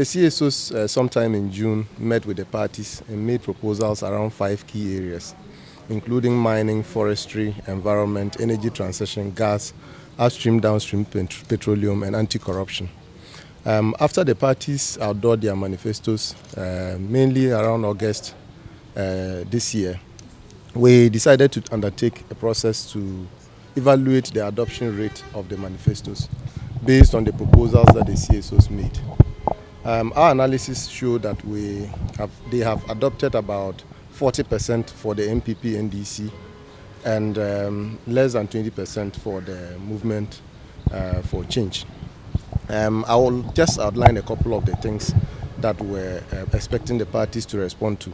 The CSOs sometime in June met with the parties and made proposals around 5 key areas, including mining, forestry, environment, energy transition, gas, upstream, downstream petroleum, and anti-corruption. After the parties outdoored their manifestos, mainly around August this year, we decided to undertake a process to evaluate the adoption rate of the manifestos based on the proposals that the CSOs made. Our analysis showed that they have adopted about 40% for the MPP NDC and less than 20% for the movement for change. I will just outline a couple of the things that we're expecting the parties to respond to.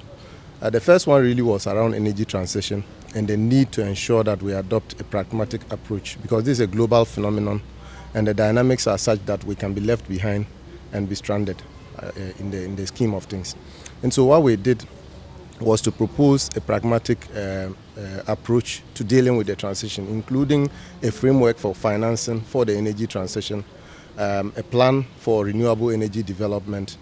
The first one really was around energy transition and the need to ensure that we adopt a pragmatic approach, because this is a global phenomenon and the dynamics are such that we can be left behind and be stranded in the scheme of things. And so what we did was to propose a pragmatic approach to dealing with the transition, including a framework for financing for the energy transition, a plan for renewable energy development,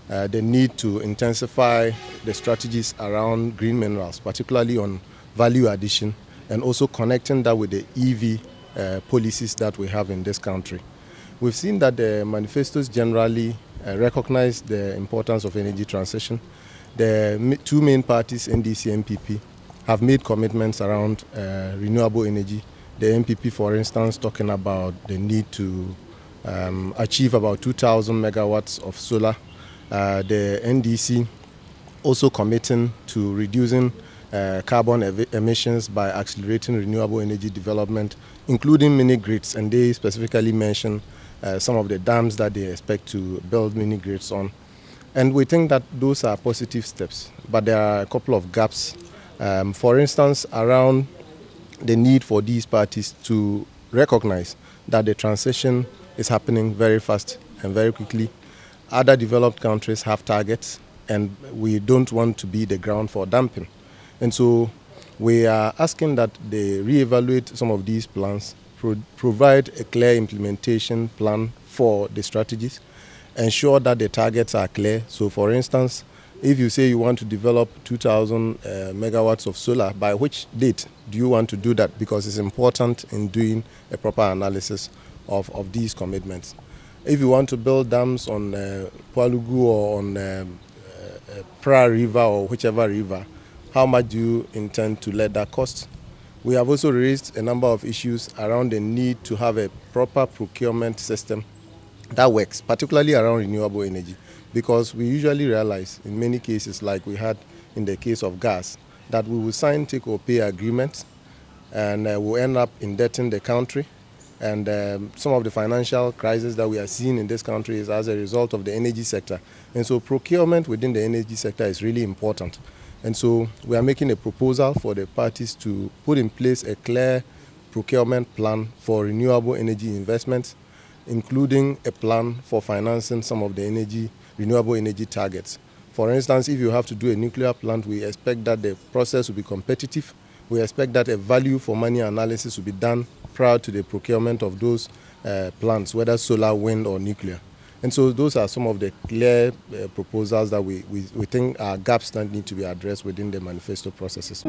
the need to intensify the strategies around green minerals, particularly on value addition, and also connecting that with the EV policies that we have in this country. We've seen that the manifestos generally recognize the importance of energy transition. The two main parties, NDC and MPP, have made commitments around renewable energy. The MPP, for instance, talking about the need to achieve about 2,000 megawatts of solar. The NDC also committing to reducing carbon emissions by accelerating renewable energy development, including mini grids, and they specifically mention some of the dams that they expect to build mini grids on. And we think that those are positive steps, but there are a couple of gaps. For instance, around the need for these parties to recognize that the transition is happening very fast and very quickly. Other developed countries have targets, and we don't want to be the ground for dumping. And so we are asking that they reevaluate some of these plans, provide a clear implementation plan for the strategies, ensure that the targets are clear. So for instance, if you say you want to develop 2,000 megawatts of solar, by which date do you want to do that? Because it's important in doing a proper analysis of these commitments. If you want to build dams on Palugu or on Pra River or whichever river, how much do you intend to let that cost? We have also raised a number of issues around the need to have a proper procurement system that works, particularly around renewable energy, because we usually realize in many cases, like we had in the case of gas, that we will sign take-or-pay agreements and we'll end up indebting the country. And some of the financial crisis that we are seeing in this country is as a result of the energy sector. And so procurement within the energy sector is really important. And so we are making a proposal for the parties to put in place a clear procurement plan for renewable energy investments, including a plan for financing some of the renewable energy targets. For instance, if you have to do a nuclear plant, we expect that the process will be competitive. We expect that a value for money analysis will be done prior to the procurement of those plants, whether solar, wind, or nuclear. And so those are some of the clear proposals that we think are gaps that need to be addressed within the manifesto processes.